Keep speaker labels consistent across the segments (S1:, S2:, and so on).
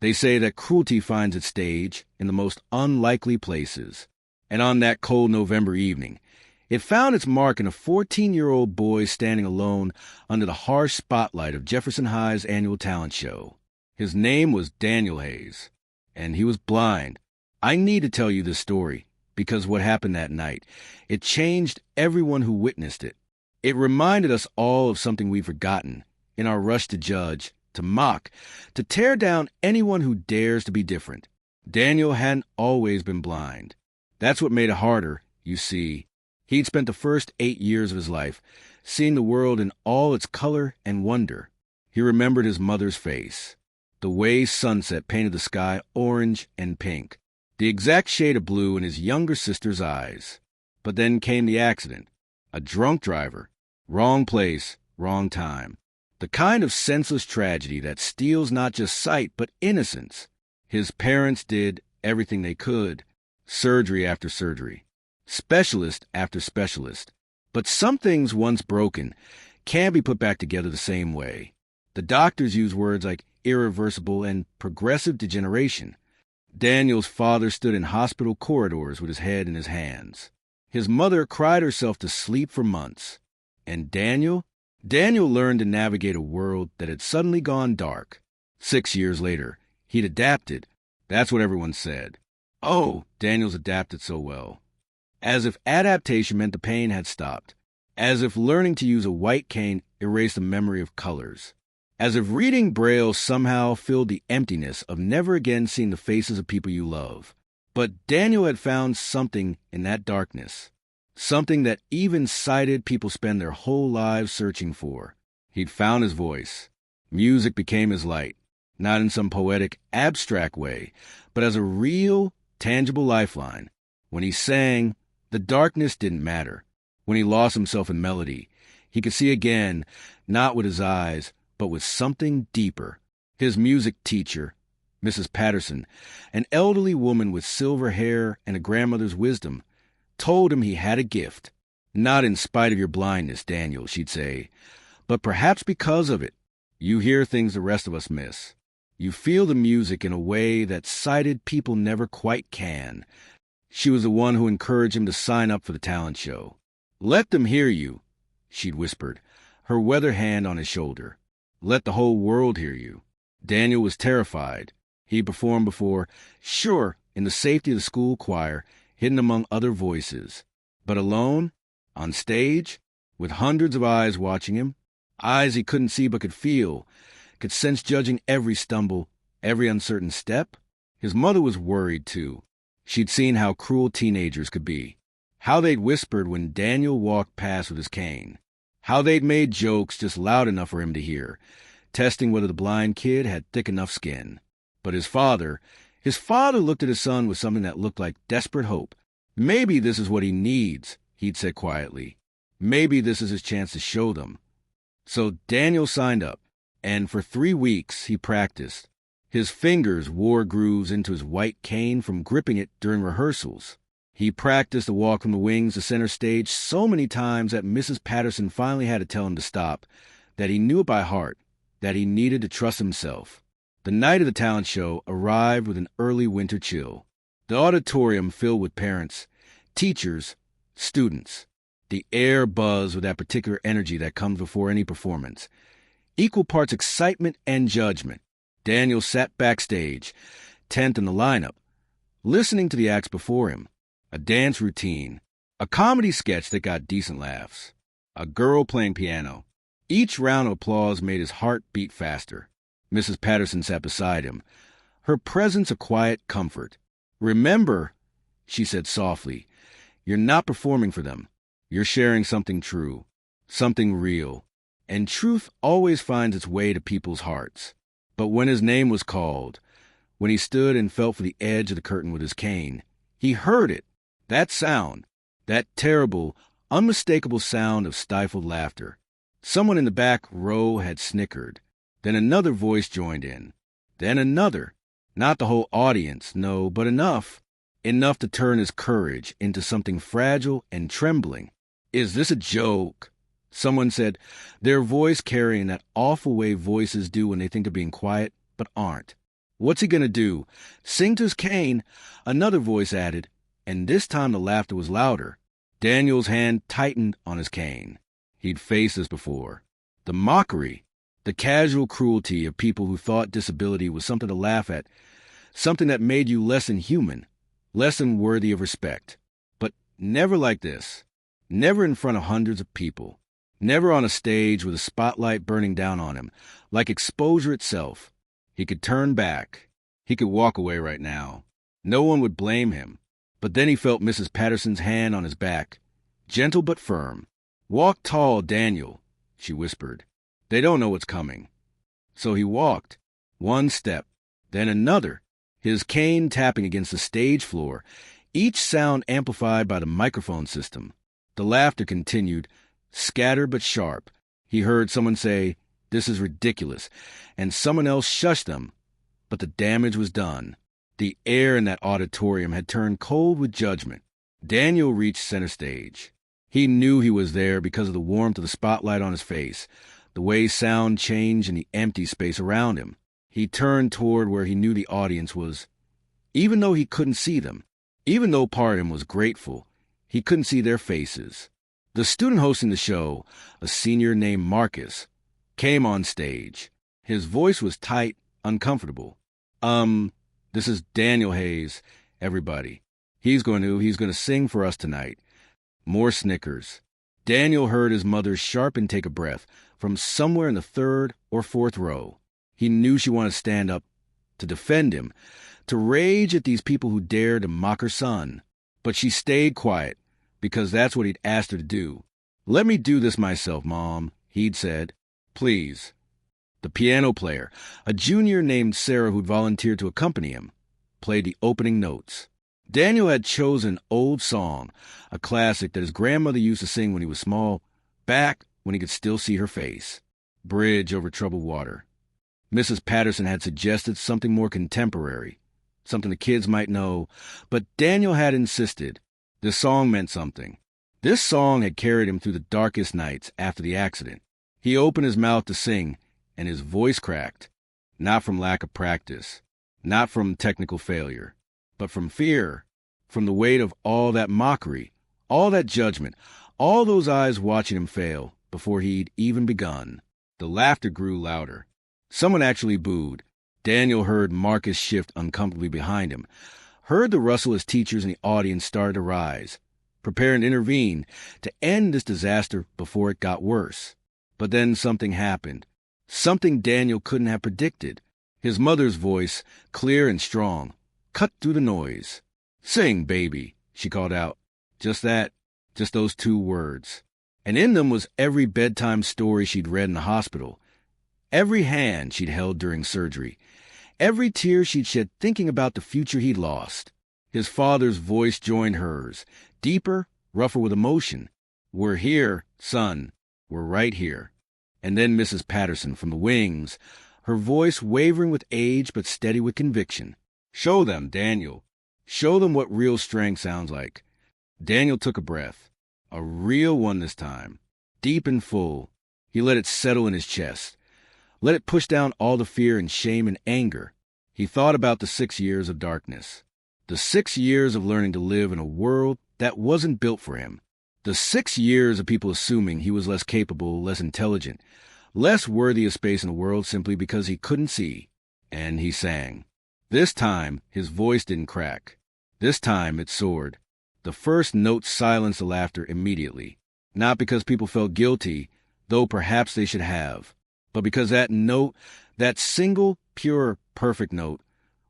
S1: They say that cruelty finds its stage in the most unlikely places. And on that cold November evening, it found its mark in a 14-year-old boy standing alone under the harsh spotlight of Jefferson High's annual talent show. His name was Daniel Hayes, and he was blind. I need to tell you this story because what happened that night, it changed everyone who witnessed it. It reminded us all of something we've forgotten in our rush to judge, to mock, to tear down anyone who dares to be different. Daniel hadn't always been blind. That's what made it harder, you see. He'd spent the first 8 years of his life seeing the world in all its color and wonder. He remembered his mother's face, the way sunset painted the sky orange and pink, the exact shade of blue in his younger sister's eyes. But then came the accident. A drunk driver. Wrong place, wrong time. The kind of senseless tragedy that steals not just sight, but innocence. His parents did everything they could. Surgery after surgery. Specialist after specialist. But some things once broken can't be put back together the same way. The doctors use words like irreversible and progressive degeneration. Daniel's father stood in hospital corridors with his head in his hands. His mother cried herself to sleep for months. And Daniel learned to navigate a world that had suddenly gone dark. 6 years later, he'd adapted. That's what everyone said. Oh, Daniel's adapted so well. As if adaptation meant the pain had stopped. As if learning to use a white cane erased the memory of colors. As if reading Braille somehow filled the emptiness of never again seeing the faces of people you love. But Daniel had found something in that darkness. Something that even sighted people spend their whole lives searching for. He'd found his voice. Music became his light, not in some poetic, abstract way, but as a real, tangible lifeline. When he sang, the darkness didn't matter. When he lost himself in melody, he could see again, not with his eyes, but with something deeper. His music teacher, Mrs. Patterson, an elderly woman with silver hair and a grandmother's wisdom, told him he had a gift. Not in spite of your blindness, Daniel, she'd say, but perhaps because of it. You hear things the rest of us miss. You feel the music in a way that sighted people never quite can. She was the one who encouraged him to sign up for the talent show. Let them hear you, she'd whispered, her weathered hand on his shoulder. Let the whole world hear you. Daniel was terrified. He performed before, sure, in the safety of the school choir, hidden among other voices. But alone, on stage, with hundreds of eyes watching him, eyes he couldn't see but could feel, could sense judging every stumble, every uncertain step. His mother was worried, too. She'd seen how cruel teenagers could be, how they'd whispered when Daniel walked past with his cane, how they'd made jokes just loud enough for him to hear, testing whether the blind kid had thick enough skin. But his father looked at his son with something that looked like desperate hope. Maybe this is what he needs, he'd said quietly. Maybe this is his chance to show them. So Daniel signed up, and for 3 weeks he practiced. His fingers wore grooves into his white cane from gripping it during rehearsals. He practiced the walk from the wings to center stage so many times that Mrs. Patterson finally had to tell him to stop, that he knew it by heart, that he needed to trust himself. The night of the talent show arrived with an early winter chill. The auditorium filled with parents, teachers, students. The air buzzed with that particular energy that comes before any performance. Equal parts excitement and judgment. Daniel sat backstage, 10th in the lineup, listening to the acts before him. A dance routine, a comedy sketch that got decent laughs, a girl playing piano. Each round of applause made his heart beat faster. Mrs. Patterson sat beside him, her presence a quiet comfort. Remember, she said softly, you're not performing for them. You're sharing something true, something real. And truth always finds its way to people's hearts. But when his name was called, when he stood and felt for the edge of the curtain with his cane, he heard it, that sound, that terrible, unmistakable sound of stifled laughter. Someone in the back row had snickered. Then another voice joined in. Then another. Not the whole audience, no, but enough. Enough to turn his courage into something fragile and trembling. Is this a joke? Someone said, their voice carrying that awful way voices do when they think they're being quiet, but aren't. What's he gonna do? Sing to his cane? Another voice added, and this time the laughter was louder. Daniel's hand tightened on his cane. He'd faced this before. The mockery, the casual cruelty of people who thought disability was something to laugh at, something that made you less than human, less than worthy of respect. But never like this. Never in front of hundreds of people. Never on a stage with a spotlight burning down on him, like exposure itself. He could turn back. He could walk away right now. No one would blame him. But then he felt Mrs. Patterson's hand on his back, gentle but firm. "Walk tall, Daniel," she whispered. "They don't know what's coming." So he walked, one step, then another, his cane tapping against the stage floor, each sound amplified by the microphone system. The laughter continued, scattered but sharp. He heard someone say, "This is ridiculous," and someone else shushed them. But the damage was done. The air in that auditorium had turned cold with judgment. Daniel reached center stage. He knew he was there because of the warmth of the spotlight on his face, the way sound changed in the empty space around him. He turned toward where he knew the audience was. Even though he couldn't see them, even though part of him was grateful, he couldn't see their faces. The student hosting the show, a senior named Marcus, came on stage. His voice was tight, uncomfortable. This is Daniel Hayes, everybody. He's going to sing for us tonight." More snickers. Daniel heard his mother's sharp intake of breath from somewhere in the third or fourth row. He knew she wanted to stand up, to defend him, to rage at these people who dared to mock her son. But she stayed quiet, because that's what he'd asked her to do. "Let me do this myself, Mom," he'd said. "Please." The piano player, a junior named Sarah who'd volunteered to accompany him, played the opening notes. Daniel had chosen an old song, a classic that his grandmother used to sing when he was small, back when he could still see her face. "Bridge Over Troubled Water." Mrs. Patterson had suggested something more contemporary, something the kids might know, but Daniel had insisted. This song meant something. This song had carried him through the darkest nights after the accident. He opened his mouth to sing, and his voice cracked, not from lack of practice, not from technical failure, but from fear, from the weight of all that mockery, all that judgment, all those eyes watching him fail before he'd even begun. The laughter grew louder. Someone actually booed. Daniel heard Marcus shift uncomfortably behind him, heard the rustle as teachers in the audience started to rise, preparing to intervene, to end this disaster before it got worse. But then something happened. Something Daniel couldn't have predicted. His mother's voice, clear and strong, cut through the noise. "Sing, baby," she called out. Just that, just those two words. And in them was every bedtime story she'd read in the hospital, every hand she'd held during surgery, every tear she'd shed thinking about the future he'd lost. His father's voice joined hers, deeper, rougher with emotion. "We're here, son. We're right here." And then Mrs. Patterson from the wings, her voice wavering with age but steady with conviction. "Show them, Daniel. Show them what real strength sounds like." Daniel took a breath, a real one this time, deep and full. He let it settle in his chest, let it push down all the fear and shame and anger. He thought about the 6 years of darkness, the 6 years of learning to live in a world that wasn't built for him, the 6 years of people assuming he was less capable, less intelligent, less worthy of space in the world simply because he couldn't see. And he sang. This time, his voice didn't crack. This time, it soared. The first note silenced the laughter immediately, not because people felt guilty, though perhaps they should have, but because that note, that single, pure, perfect note,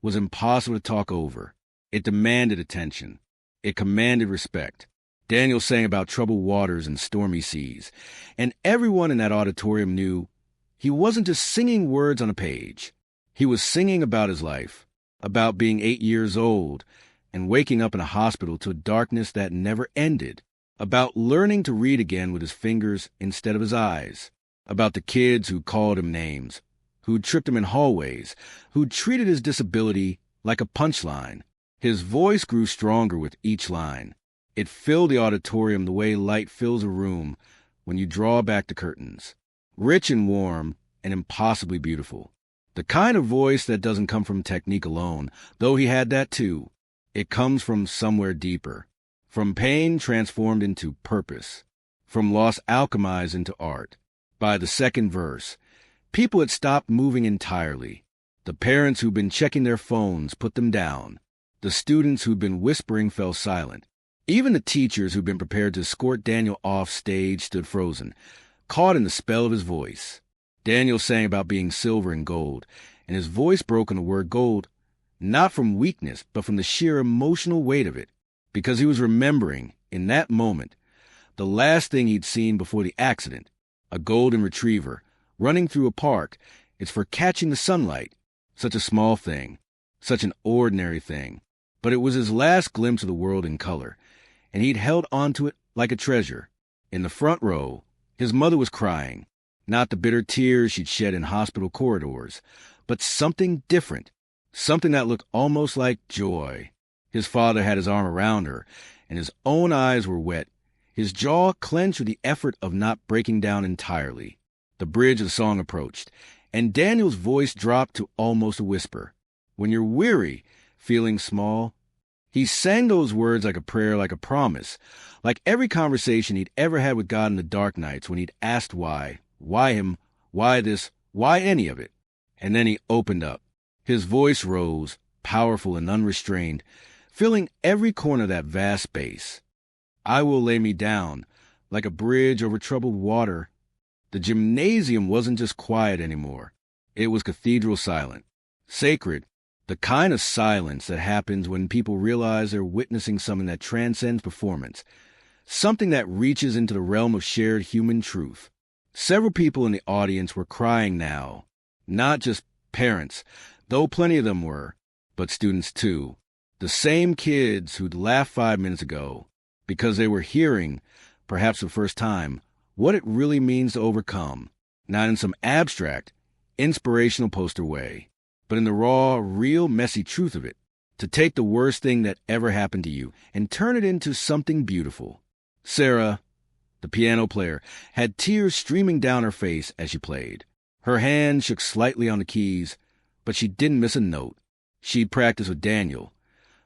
S1: was impossible to talk over. It demanded attention. It commanded respect. Daniel sang about troubled waters and stormy seas, and everyone in that auditorium knew he wasn't just singing words on a page. He was singing about his life, about being 8 years old and waking up in a hospital to a darkness that never ended, about learning to read again with his fingers instead of his eyes, about the kids who called him names, who tripped him in hallways, who treated his disability like a punchline. His voice grew stronger with each line. It filled the auditorium the way light fills a room when you draw back the curtains, rich and warm and impossibly beautiful. The kind of voice that doesn't come from technique alone, though he had that too. It comes from somewhere deeper, from pain transformed into purpose, from loss alchemized into art. By the second verse, people had stopped moving entirely. The parents who'd been checking their phones put them down. The students who'd been whispering fell silent. Even the teachers who'd been prepared to escort Daniel off stage stood frozen, caught in the spell of his voice. Daniel sang about being silver and gold, and his voice broke on the word gold, not from weakness, but from the sheer emotional weight of it, because he was remembering, in that moment, the last thing he'd seen before the accident, a golden retriever, running through a park. It's for catching the sunlight. Such a small thing, such an ordinary thing. But it was his last glimpse of the world in color, and he'd held onto it like a treasure. In the front row, his mother was crying, not the bitter tears she'd shed in hospital corridors, but something different, something that looked almost like joy. His father had his arm around her, and his own eyes were wet, his jaw clenched with the effort of not breaking down entirely. The bridge of the song approached, and Daniel's voice dropped to almost a whisper. When you're weary, feeling small, he sang those words like a prayer, like a promise, like every conversation he'd ever had with God in the dark nights when he'd asked why him, why this, why any of it. And then he opened up. His voice rose, powerful and unrestrained, filling every corner of that vast space. I will lay me down, like a bridge over troubled water. The gymnasium wasn't just quiet anymore. It was cathedral silent, sacred, the kind of silence that happens when people realize they're witnessing something that transcends performance, something that reaches into the realm of shared human truth. Several people in the audience were crying now, not just parents, though plenty of them were, but students too. The same kids who'd laughed 5 minutes ago, because they were hearing, perhaps for the first time, what it really means to overcome, not in some abstract, inspirational poster way, but in the raw, real, messy truth of it, to take the worst thing that ever happened to you and turn it into something beautiful. Sarah, the piano player, had tears streaming down her face as she played. Her hand shook slightly on the keys, but she didn't miss a note. She'd practiced with Daniel,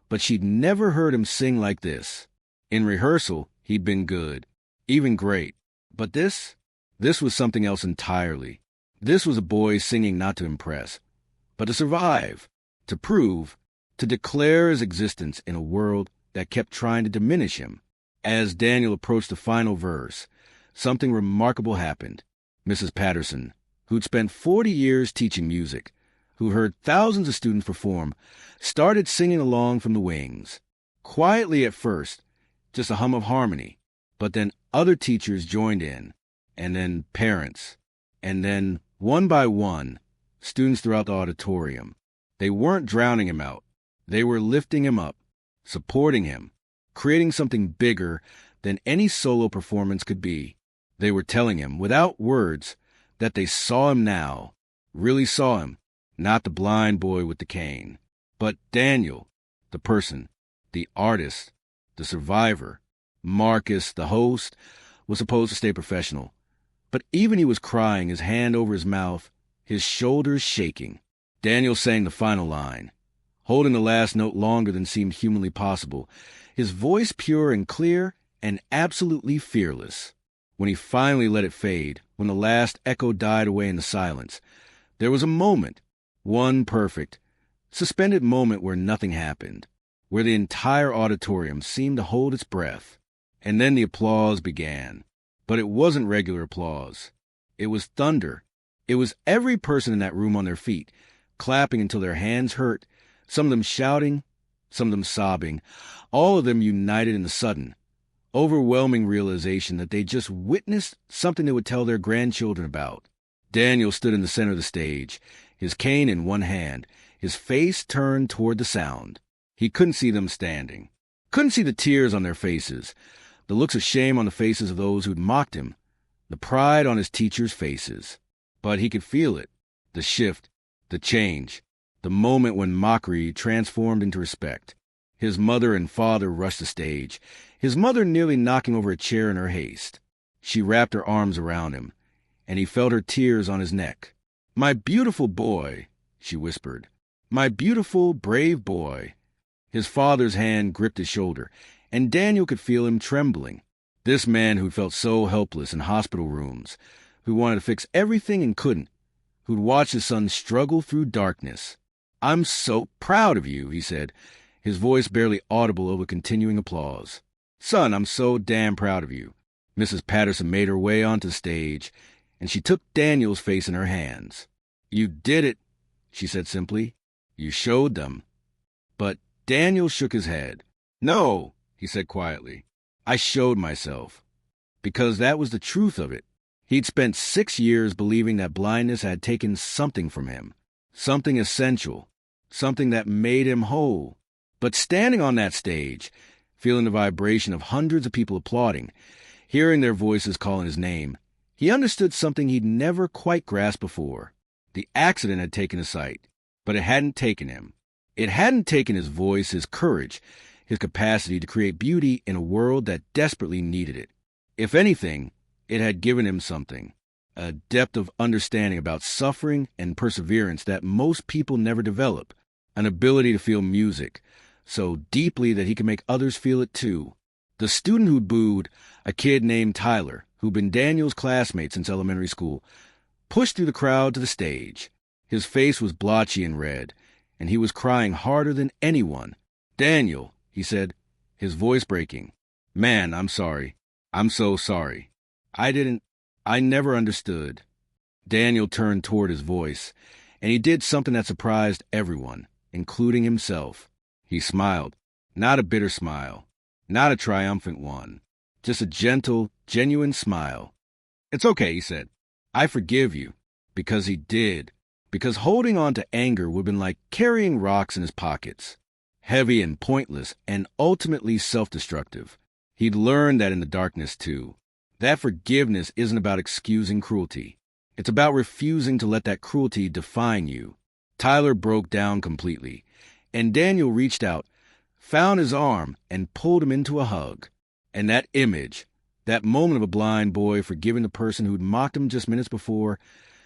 S1: but she'd never heard him sing like this. In rehearsal, he'd been good, even great. But this was something else entirely. This was a boy singing not to impress, but to survive, to prove, to declare his existence in a world that kept trying to diminish him. As Daniel approached the final verse, something remarkable happened. Mrs. Patterson, who'd spent 40 years teaching music, who heard thousands of students perform, started singing along from the wings. Quietly at first, just a hum of harmony, but then other teachers joined in, and then parents, and then, one by one, students throughout the auditorium. They weren't drowning him out. They were lifting him up, supporting him, creating something bigger than any solo performance could be. They were telling him, without words, that they saw him now, really saw him, not the blind boy with the cane, but Daniel, the person, the artist, the survivor. Marcus, the host, was supposed to stay professional, but even he was crying, his hand over his mouth, his shoulders shaking. Daniel sang the final line, holding the last note longer than seemed humanly possible, his voice pure and clear and absolutely fearless. When he finally let it fade, when the last echo died away in the silence, there was a moment, one perfect, suspended moment where nothing happened, where the entire auditorium seemed to hold its breath. And then the applause began. But it wasn't regular applause. It was thunder. It was every person in that room on their feet, clapping until their hands hurt, some of them shouting, some of them sobbing, all of them united in the sudden, overwhelming realization that they just witnessed something they would tell their grandchildren about. Daniel stood in the center of the stage, his cane in one hand, his face turned toward the sound. He couldn't see them standing, couldn't see the tears on their faces, the looks of shame on the faces of those who'd mocked him, the pride on his teachers' faces. But he could feel it, the shift, the change, the moment when mockery transformed into respect. His mother and father rushed the stage, his mother nearly knocking over a chair in her haste. She wrapped her arms around him, and he felt her tears on his neck. "My beautiful boy," she whispered. My beautiful, brave boy. His father's hand gripped his shoulder, and Daniel could feel him trembling. This man who'd felt so helpless in hospital rooms, who wanted to fix everything and couldn't, who'd watched his son struggle through darkness. I'm so proud of you, he said, his voice barely audible over continuing applause. Son, I'm so damn proud of you. Mrs. Patterson made her way onto the stage, and she took Daniel's face in her hands. You did it, she said simply. You showed them. But Daniel shook his head. No, he said quietly. I showed myself. Because that was the truth of it. He'd spent 6 years believing that blindness had taken something from him, something essential, something that made him whole. But standing on that stage, feeling the vibration of hundreds of people applauding, hearing their voices calling his name, he understood something he'd never quite grasped before. The accident had taken his sight, but it hadn't taken him. It hadn't taken his voice, his courage, his capacity to create beauty in a world that desperately needed it. If anything, it had given him something, a depth of understanding about suffering and perseverance that most people never develop, an ability to feel music so deeply that he could make others feel it too. The student who'd booed, a kid named Tyler, who'd been Daniel's classmate since elementary school, pushed through the crowd to the stage. His face was blotchy and red, and he was crying harder than anyone. Daniel, he said, his voice breaking. Man, I'm sorry. I'm so sorry. I never understood. Daniel turned toward his voice, and he did something that surprised everyone, including himself. He smiled, not a bitter smile, not a triumphant one, just a gentle, genuine smile. It's okay, he said. I forgive you. Because he did. Because holding on to anger would have been like carrying rocks in his pockets. Heavy and pointless and ultimately self-destructive. He'd learned that in the darkness, too. That forgiveness isn't about excusing cruelty. It's about refusing to let that cruelty define you. Tyler broke down completely, and Daniel reached out, found his arm, and pulled him into a hug. And that image, that moment of a blind boy forgiving the person who'd mocked him just minutes before,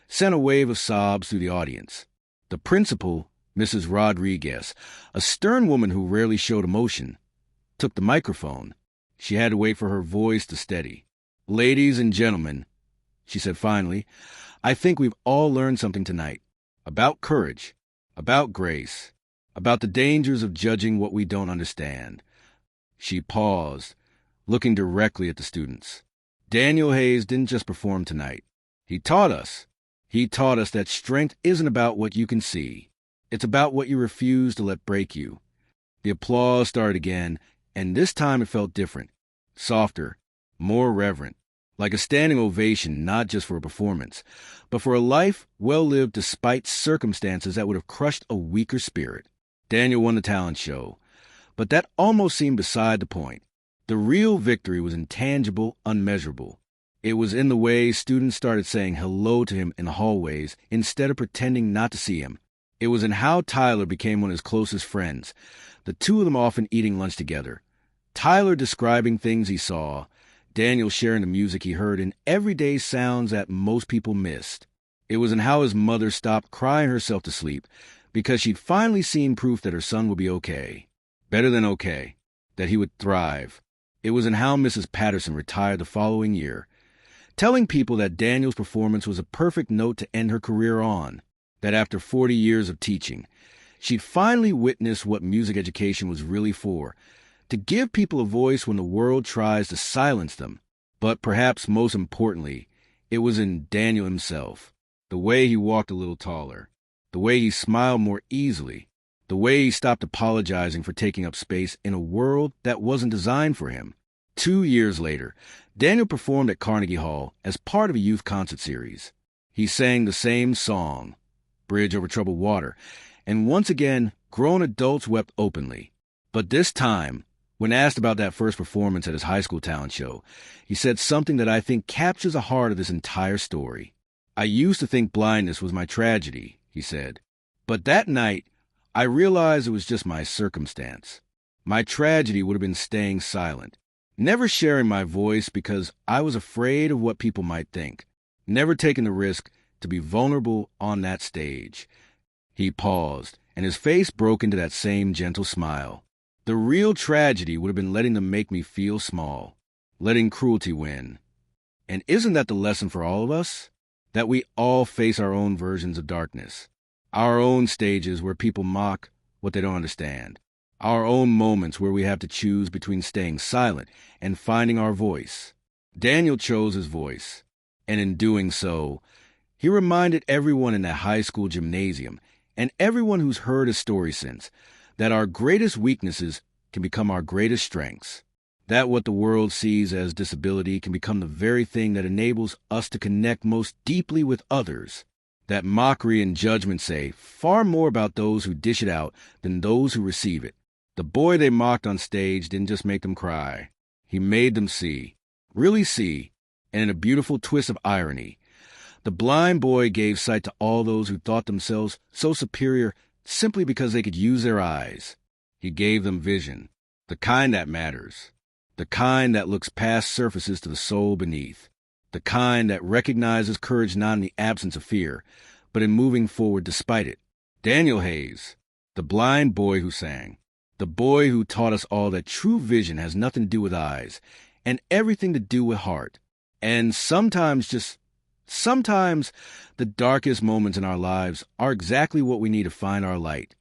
S1: sent a wave of sobs through the audience. The principal, Mrs. Rodriguez, a stern woman who rarely showed emotion, took the microphone. She had to wait for her voice to steady. Ladies and gentlemen, she said finally, I think we've all learned something tonight. About courage, about grace, about the dangers of judging what we don't understand. She paused, looking directly at the students. Daniel Hayes didn't just perform tonight. He taught us. He taught us that strength isn't about what you can see. It's about what you refuse to let break you. The applause started again, and this time it felt different, softer, more reverent, like a standing ovation not just for a performance, but for a life well lived despite circumstances that would have crushed a weaker spirit. Daniel won the talent show, but that almost seemed beside the point. The real victory was intangible, unmeasurable. It was in the way students started saying hello to him in the hallways instead of pretending not to see him. It was in how Tyler became one of his closest friends, the two of them often eating lunch together. Tyler describing things he saw, Daniel sharing the music he heard in everyday sounds that most people missed. It was in how his mother stopped crying herself to sleep because she'd finally seen proof that her son would be okay. Better than okay. That he would thrive. It was in how Mrs. Patterson retired the following year, telling people that Daniel's performance was a perfect note to end her career on, that after 40 years of teaching, she'd finally witnessed what music education was really for, to give people a voice when the world tries to silence them. But perhaps most importantly, it was in Daniel himself, the way he walked a little taller, the way he smiled more easily, the way he stopped apologizing for taking up space in a world that wasn't designed for him. 2 years later, Daniel performed at Carnegie Hall as part of a youth concert series. He sang the same song, Bridge Over Troubled Water, and once again, grown adults wept openly. But this time, when asked about that first performance at his high school talent show, he said something that I think captures the heart of this entire story. I used to think blindness was my tragedy, he said. But that night, I realized it was just my circumstance. My tragedy would have been staying silent, never sharing my voice because I was afraid of what people might think, never taking the risk to be vulnerable on that stage. He paused, and his face broke into that same gentle smile. The real tragedy would have been letting them make me feel small, letting cruelty win. And isn't that the lesson for all of us? That we all face our own versions of darkness, our own stages where people mock what they don't understand, our own moments where we have to choose between staying silent and finding our voice. Daniel chose his voice, and in doing so, he reminded everyone in that high school gymnasium, and everyone who's heard his story since, that our greatest weaknesses can become our greatest strengths. That what the world sees as disability can become the very thing that enables us to connect most deeply with others. That mockery and judgment say far more about those who dish it out than those who receive it. The boy they mocked on stage didn't just make them cry. He made them see, really see, and in a beautiful twist of irony, the blind boy gave sight to all those who thought themselves so superior simply because they could use their eyes. He gave them vision, the kind that matters, the kind that looks past surfaces to the soul beneath, the kind that recognizes courage not in the absence of fear, but in moving forward despite it. Daniel Hayes, the blind boy who sang, the boy who taught us all that true vision has nothing to do with eyes and everything to do with heart. And sometimes the darkest moments in our lives are exactly what we need to find our light.